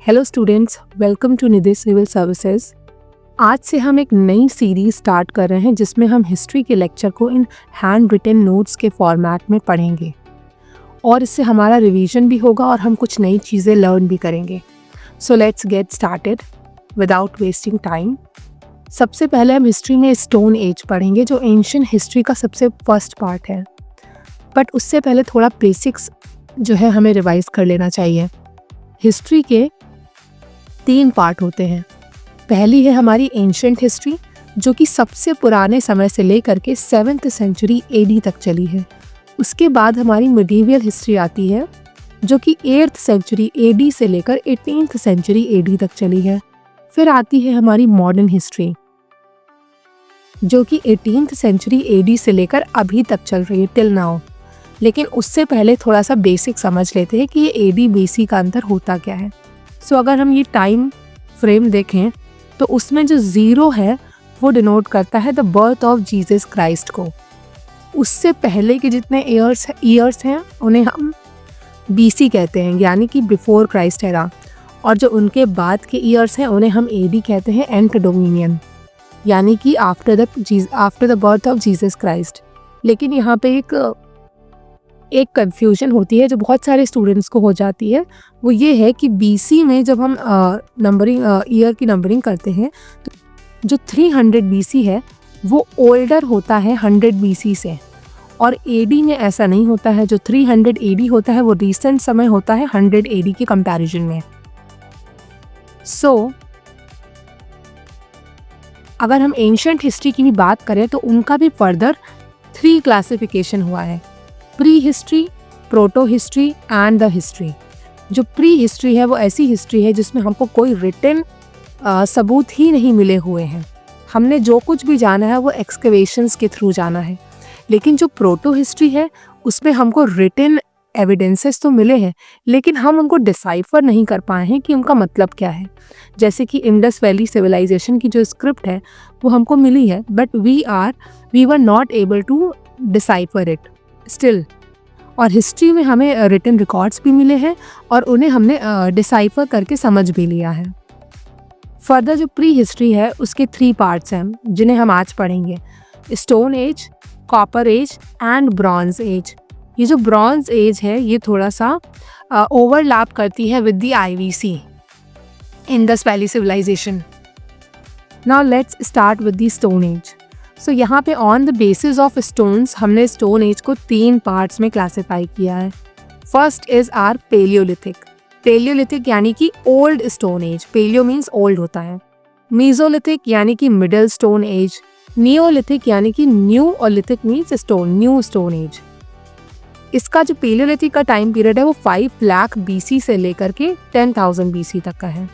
Hello students, welcome to Nidhi civil services. आज से हम एक नई सीरीज स्टार्ट कर रहे हैं जिसमें हम हिस्ट्री के लेक्चर को इन हैंड रिटन नोट्स के फॉर्मेट में पढ़ेंगे और इससे हमारा रिवीजन भी होगा और हम कुछ नई चीज़ें लर्न भी करेंगे। So let's get started without wasting time. सबसे पहले हम हिस्ट्री में स्टोन एज पढ़ेंगे जो एंशिएंट हिस्ट्री का सबसे फर्स्ट पार्ट है। बट उससे पहले थोड़ा बेसिक्स जो है हमें रिवाइज कर लेना चाहिए। हिस्ट्री के 3 पार्ट होते हैं। पहली है हमारी एंशिएंट हिस्ट्री जो कि सबसे पुराने समय से लेकर के 7th सेंचुरी एडी तक चली है। उसके बाद हमारी मिडीवियल हिस्ट्री आती है जो कि 8th सेंचुरी एडी से लेकर 18th सेंचुरी एडी तक चली है। फिर आती है हमारी मॉडर्न हिस्ट्री जो कि 18th सेंचुरी एडी से लेकर अभी तक चल रही है टिल नाउ। लेकिन उससे पहले थोड़ा सा बेसिक समझ लेते हैं कि ये एडी बीसी का अंतर होता क्या है। सो अगर हम ये टाइम फ्रेम देखें तो उसमें जो 0 है वो डिनोट करता है the birth of Jesus Christ को। उससे पहले के जितने ईयर्स हैं उन्हें हम बीसी कहते हैं, यानी कि बिफोर क्राइस्ट एरा, और जो उनके बाद के ईयर्स हैं उन्हें हम एडी कहते हैं, एंटेडोमिनियन, यानी कि after the birth of Jesus Christ. लेकिन यहाँ पे एक कंफ्यूजन होती है जो बहुत सारे स्टूडेंट्स को हो जाती है, वो ये है कि बीसी में जब हम ईयर की नंबरिंग करते हैं तो जो 300 बीसी है वो ओल्डर होता है 100 बीसी से, और एडी में ऐसा नहीं होता है। जो 300 एडी होता है वो रिसेंट समय होता है 100 एडी के कंपैरिजन में। सो अगर हम एंशिएंट हिस्ट्री की भी बात करें तो उनका भी फर्दर 3 क्लासिफिकेशन हुआ है, pre history, proto history and the history. जो प्री हिस्ट्री है वो ऐसी हिस्ट्री है जिसमें हमको कोई रिटन सबूत ही नहीं मिले हुए हैं। हमने जो कुछ भी जाना है वो एक्सकवेशंस के थ्रू जाना है। लेकिन जो प्रोटो हिस्ट्री है उसमें हमको रिटन एविडेंसेस तो मिले हैं लेकिन हम उनको डिसाइफर नहीं कर पाए हैं कि उनका मतलब क्या है। जैसे कि इंडस वैली सिविलाइजेशन की जो स्क्रिप्ट है वो हमको मिली है but we were not able to decipher it still. और हिस्ट्री में हमें रिटन रिकॉर्ड्स भी मिले हैं और उन्हें हमने डिसाइफर करके समझ भी लिया है। फर्दर जो प्री हिस्ट्री है उसके 3 पार्ट्स हैं जिन्हें हम आज पढ़ेंगे, stone age, copper age and bronze age. ये जो ब्रॉन्ज एज है ये थोड़ा सा ओवरलैप करती है with the IVC, Indus valley civilisation. Now let's start with the stone age. So यहाँ पे on the basis of stones हमने स्टोन एज को 3 पार्ट्स में क्लासिफाई किया है। First is our palaeolithic. Palaeolithic यानी कि old stone age, palaeo means old होता है। मीजोलिथिक यानी कि मिडिल स्टोन एज। नियोलिथिक यानी कि न्यू, और lithic means stone, new stone age. इसका जो पेलियोलिथिक का टाइम पीरियड है वो 5 लाख BC से लेकर के 10,000 BC तक का है।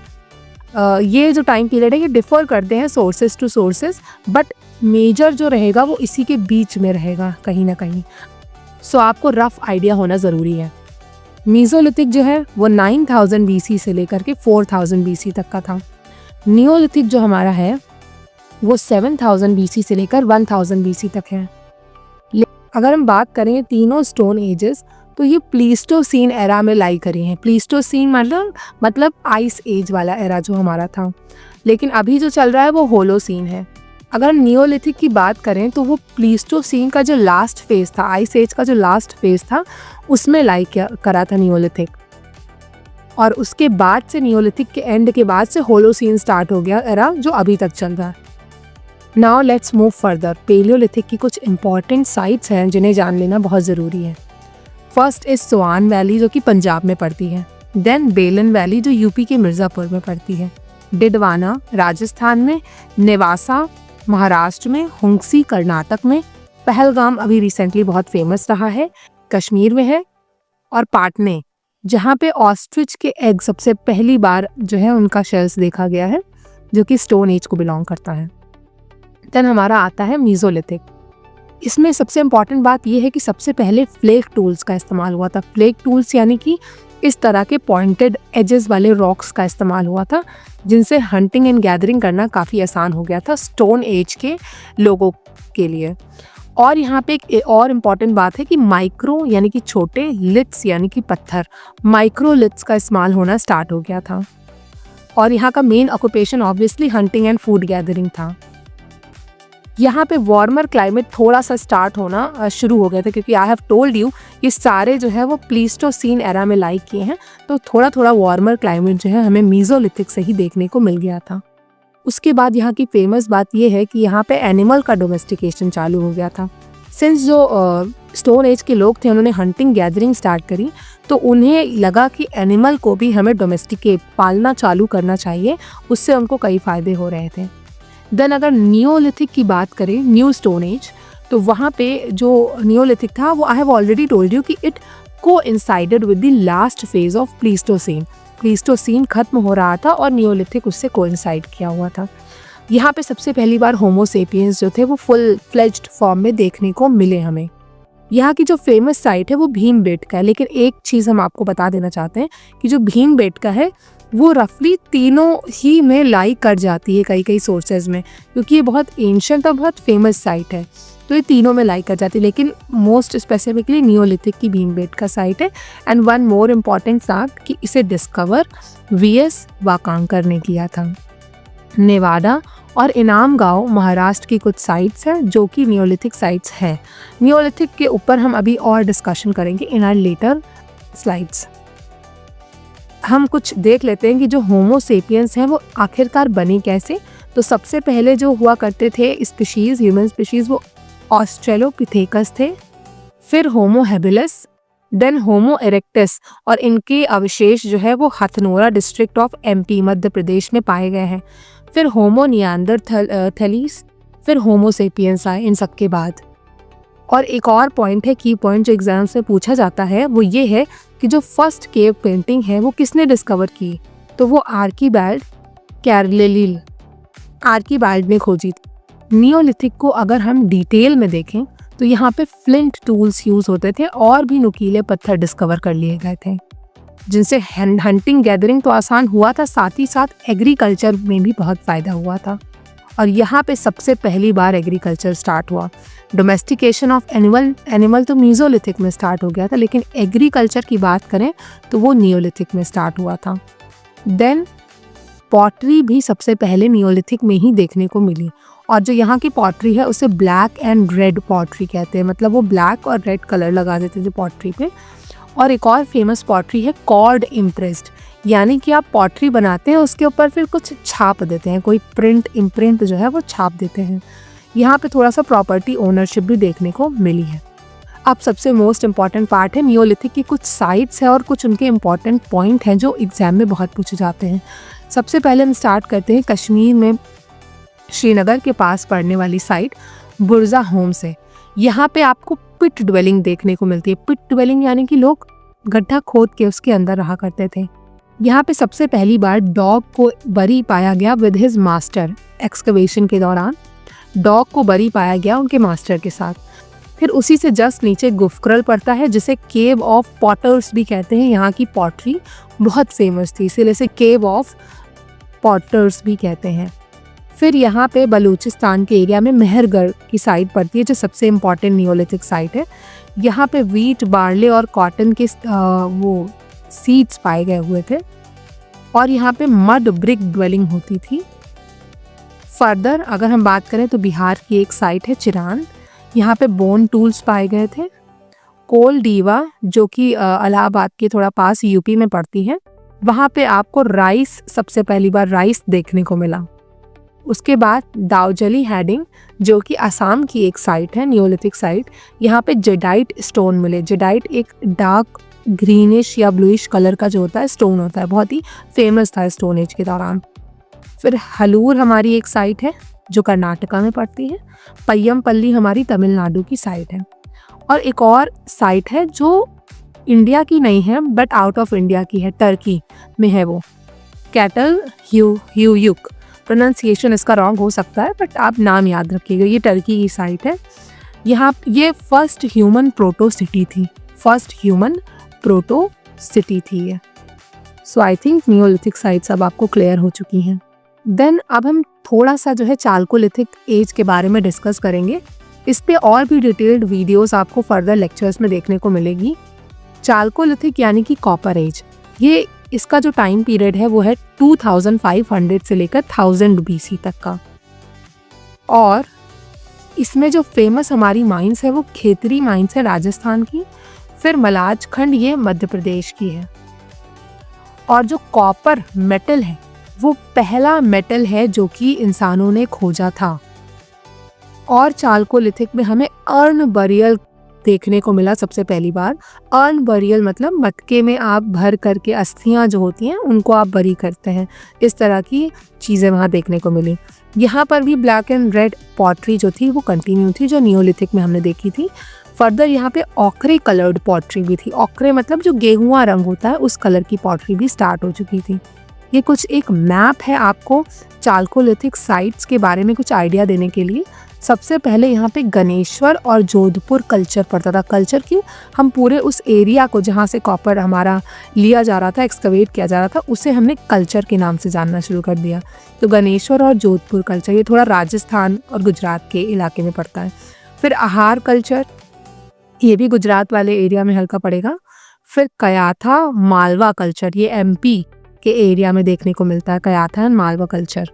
ये जो टाइम पीरियड है ये डिफर करते हैं sources to sources, but major जो रहेगा वो इसी के बीच में रहेगा कहीं ना कहीं। सो आपको रफ आइडिया होना ज़रूरी है। मीजोलिथिक जो है वो 9000 BC से लेकर के 4000 BC तक का था। नियोलिथिक जो हमारा है वो 7000 BC से लेकर 1000 BC तक है। अगर हम बात करें तीनों स्टोन एजेस तो ये प्लीस्टोसीन एरा में लाई करी हैं। प्लीस्टोसीन मतलब आइस एज वाला एरा जो हमारा था, लेकिन अभी जो चल रहा है वो होलोसीन है। अगर हम नियोलिथिक की बात करें तो वो प्लीस्टोसीन का जो लास्ट फेज था, आइस एज का जो लास्ट फेज था उसमें लाई करा था नियोलिथिक, और उसके बाद से नियोलिथिक के एंड के बाद से होलोसीन स्टार्ट हो गया एरा जो अभी तक चल रहा है। Now let's move further. Palaeolithic की कुछ इंपॉर्टेंट साइट्स हैं जिन्हें जान लेना बहुत ज़रूरी है। फर्स्ट इज सोआन वैली जो कि पंजाब में पड़ती है, देन बेलन वैली जो यूपी के मिर्ज़ापुर में पड़ती है, डिडवाना राजस्थान में, नेवासा महाराष्ट्र में, हुंगसी कर्नाटक में, पहलगाम अभी रिसेंटली बहुत फेमस रहा है कश्मीर में है, और पाटने जहाँ पे ऑस्ट्रिच के एग सबसे पहली बार जो है उनका शेल्स देखा गया है जो कि स्टोन एज को बिलोंग करता है। देन हमारा आता है मीजोलिथिक। इसमें सबसे इम्पॉर्टेंट बात यह है कि सबसे पहले फ्लेक टूल्स का इस्तेमाल हुआ था। फ्लेक टूल्स यानी कि इस तरह के पॉइंटेड एजेस वाले रॉक्स का इस्तेमाल हुआ था जिनसे हंटिंग एंड गैदरिंग करना काफ़ी आसान हो गया था स्टोन एज के लोगों के लिए। और यहाँ पे एक और इम्पॉर्टेंट बात है कि माइक्रो यानी कि छोटे, लिथ्स यानी कि पत्थर, माइक्रो लिथ्स का इस्तेमाल होना स्टार्ट हो गया था। और यहाँ का main occupation obviously hunting and food gathering था। यहाँ पे वार्मर क्लाइमेट थोड़ा सा स्टार्ट होना शुरू हो गया था, क्योंकि आई हैव टोल्ड यू ये सारे जो है वो प्लीस्टोसीन एरा में लाइक किए हैं, तो थोड़ा थोड़ा वार्मर क्लाइमेट जो है हमें मीजोलिथिक से ही देखने को मिल गया था। उसके बाद यहाँ की फेमस बात ये है कि यहाँ पे एनिमल का डोमेस्टिकेशन चालू हो गया था। सिंस जो स्टोन एज के लोग थे उन्होंने हंटिंग गैदरिंग स्टार्ट करी, तो उन्हें लगा कि एनिमल को भी हमें डोमेस्टिकेट पालना चालू करना चाहिए, उससे उनको कई फ़ायदे हो रहे थे। देन अगर नियोलिथिक की बात करें, न्यू स्टोन एज, तो वहाँ पे जो नियोलिथिक था वो I have already told you कि it coincided with the last phase of Pleistocene. Pleistocene खत्म हो रहा था और नियोलिथिक उससे कोइंसाइड किया हुआ था। यहाँ पे सबसे पहली बार होमो सेपियंस जो थे वो फुल फ्लेज्ड फॉर्म में देखने को मिले हमें। यहाँ की जो फेमस साइट है वो भीमबेटका है, लेकिन एक चीज़ हम आपको बता देना चाहते हैं कि जो भीमबेटका है वो रफली तीनों ही में लाई कर जाती है कई कई सोर्सेज में, क्योंकि ये बहुत एंशिएंट और बहुत फेमस साइट है, तो ये तीनों में लाई कर जाती है, लेकिन मोस्ट स्पेसिफिकली नियोलिथिक की भीमबेटका साइट है। And one more important fact कि इसे डिस्कवर वीएस वाकांकर ने किया था। नेवाडा और इनाम गांव महाराष्ट्र की कुछ साइट्स हैं जो कि नियोलिथिक साइट्स हैं। नियोलिथिक के ऊपर हम अभी और डिस्कशन करेंगे इन आवर लेटर स्लाइड्स। हम कुछ देख लेते हैं कि जो होमो सेपियंस हैं वो आखिरकार बने कैसे। तो सबसे पहले जो हुआ करते थे स्पीशीज़, ह्यूमन स्पीशीज़, वो ऑस्ट्रेलोपिथेकस थे, फिर होमो हैबिलस, देन होमो इरेक्टस, और इनके अवशेष जो है वो Hathnora district of MP Madhya Pradesh में पाए गए हैं। फिर होमो नियांडरथैलिस, फिर होमो सेपियंस आए इन सब के बाद। और एक और पॉइंट है, की पॉइंट जो एग्जाम से पूछा जाता है, वो ये है कि जो फर्स्ट केव पेंटिंग है वो किसने डिस्कवर की, तो वो आर्कीबाल्ड कैरलेलिल आर्कीबाल्ड ने खोजी थी। नियोलिथिक को अगर हम डिटेल में देखें तो यहाँ पे फ्लिंट टूल्स यूज़ होते थे और भी नुकीले पत्थर डिस्कवर कर लिए गए थे, जिनसे हंटिंग गैदरिंग तो आसान हुआ था, साथ ही साथ एग्रीकल्चर में भी बहुत फ़ायदा हुआ था। और यहाँ पे सबसे पहली बार एग्रीकल्चर स्टार्ट हुआ। डोमेस्टिकेशन ऑफ एनिमल तो मीजोलिथिक में स्टार्ट हो गया था, लेकिन एग्रीकल्चर की बात करें तो वो नियोलिथिक में स्टार्ट हुआ था। देन पॉटरी भी सबसे पहले नियोलिथिक में ही देखने को मिली, और जो यहाँ की पॉटरी है उसे ब्लैक एंड रेड पॉटरी कहते हैं, मतलब वो ब्लैक और रेड कलर लगा देते थे पॉटरी पे। और एक और फेमस पॉटरी है कॉर्ड इम्प्रेस्ड, यानी कि आप पॉटरी बनाते हैं उसके ऊपर फिर कुछ छाप देते हैं, कोई इम्प्रिंट जो है वो छाप देते हैं। यहाँ पे थोड़ा सा प्रॉपर्टी ओनरशिप भी देखने को मिली है। अब सबसे मोस्ट इम्पॉर्टेंट पार्ट है नियोलिथिक की कुछ साइट्स है और कुछ उनके इम्पॉर्टेंट पॉइंट हैं जो एग्जाम में बहुत पूछे जाते हैं। सबसे पहले हम स्टार्ट करते हैं कश्मीर में श्रीनगर के पास पड़ने वाली साइट बुर्जा होम से। यहाँ पे आपको पिट ड्वेलिंग देखने को मिलती है। पिट ड्वेलिंग यानी कि लोग गड्ढा खोद के उसके अंदर रहा करते थे। यहाँ पे सबसे पहली बार डॉग को बरी पाया गया विद हिज मास्टर। एक्सकवेशन के दौरान डॉग को बरी पाया गया उनके मास्टर के साथ। फिर उसी से जस्ट नीचे गुफक्रल पड़ता है, जिसे केव ऑफ पॉटर्स भी कहते हैं। यहाँ की पॉटरी बहुत फेमस थी, इसीलिए इसे केव ऑफ पॉटर्स भी कहते हैं। फिर यहाँ पे बलूचिस्तान के एरिया में मेहरगढ़ की साइट पड़ती है, जो सबसे इम्पॉर्टेंट नियोलिथिक साइट है। यहाँ पे वीट, बार्ले और कॉटन के वो सीड्स पाए गए हुए थे, और यहाँ पे मड ब्रिक ड्वेलिंग होती थी। फर्दर अगर हम बात करें तो बिहार की एक साइट है चिरान, यहाँ पे बोन टूल्स पाए गए थे। कोल डीवा जो कि इलाहाबाद के थोड़ा पास यूपी में पड़ती है, वहाँ पे आपको राइस, सबसे पहली बार राइस देखने को मिला। उसके बाद दाउजली हैडिंग जो कि असम की एक साइट है, नियोलिथिक साइट, यहाँ पे जेडाइट स्टोन मिले। जेडाइट एक डार्क ग्रीनिश या ब्लूइश कलर का जो होता है स्टोन होता है, बहुत ही फेमस था स्टोन एज के दौरान। फिर हलूर हमारी एक साइट है जो कर्नाटका में पड़ती है। पय्यमपल्ली हमारी तमिलनाडु की साइट है। और एक और साइट है जो इंडिया की नहीं है बट आउट ऑफ इंडिया की है, टर्की में है वो, कैटल ह्यूयुक। प्रोनाउंसिएशन इसका रॉन्ग हो सकता है बट आप नाम याद रखिएगा, ये टर्की की साइट है। यहाँ ये फर्स्ट ह्यूमन प्रोटो सिटी थी, ये। सो आई थिंक नियोलिथिक साइट्स अब आपको क्लियर हो चुकी हैं। देन अब हम थोड़ा सा जो है चाल्कोलिथिक एज के बारे में डिस्कस करेंगे। इस पे और भी डिटेल्ड वीडियोस आपको फर्दर लेक्चर्स में देखने को मिलेगी। चाल्कोलिथिक यानी कि कॉपर एज, ये इसका जो टाइम पीरियड है वो है 2500 से लेकर 1000 BC तक का। और इसमें जो फेमस हमारी माइंस है वो खेतरी माइंस है राजस्थान की, फिर मलाज खंड ये मध्य प्रदेश की है। और जो कॉपर मेटल है वो पहला मेटल है जो कि इंसानों ने खोजा था। और चालकोलिथिक में हमें अर्न बरियल देखने को मिला सबसे पहली बार। अर्न बरियल मतलब मटके में आप भर करके अस्थियां जो होती हैं उनको आप बरी करते हैं, इस तरह की चीज़ें वहाँ देखने को मिली। यहाँ पर भी ब्लैक एंड रेड पॉटरी जो थी वो कंटिन्यू थी, जो नियोलिथिक में हमने देखी थी। फर्दर यहाँ पे ऑक्रे कलर्ड पॉटरी भी थी। ऑक्रे मतलब जो गेहुआ रंग होता है उस कलर की पॉटरी भी स्टार्ट हो चुकी थी। ये कुछ एक मैप है आपको चालकोलिथिक साइट्स के बारे में कुछ आइडिया देने के लिए। सबसे पहले यहाँ पे गणेश्वर और जोधपुर कल्चर पड़ता था। कल्चर क्यों? हम पूरे उस एरिया को जहाँ से कॉपर हमारा लिया जा रहा था, एक्सकवेट किया जा रहा था, उसे हमने कल्चर के नाम से जानना शुरू कर दिया। तो गणेश्वर और जोधपुर कल्चर ये थोड़ा राजस्थान और गुजरात के इलाके में पड़ता है। फिर आहार कल्चर, ये भी गुजरात वाले एरिया में हल्का पड़ेगा। फिर कयाथा मालवा कल्चर, ये MP के एरिया में देखने को मिलता है, कयाथा एंड मालवा कल्चर।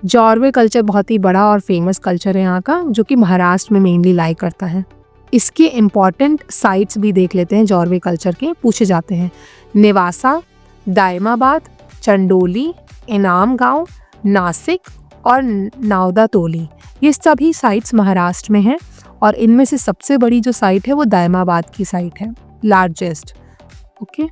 जॉरवे कल्चर बहुत ही बड़ा और फेमस कल्चर है यहाँ का, जो कि महाराष्ट्र में मेनली लाई करता है। इसके इम्पॉर्टेंट साइट्स भी देख लेते हैं जॉरवे कल्चर के, पूछे जाते हैं। नेवासा, दायमाबाद, चंडोली, इनाम गांव, नासिक और नावदातोली, ये सभी साइट्स महाराष्ट्र में हैं। और इनमें से सबसे बड़ी जो साइट है वो दायमाबाद की साइट है, largest. Okay,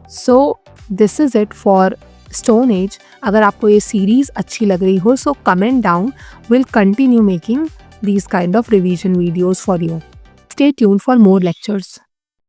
so this is it for stone age. अगर आपको ये सीरीज़ अच्छी लग रही हो so comment down, will continue making these kind of revision videos for you. Stay tuned for more lectures.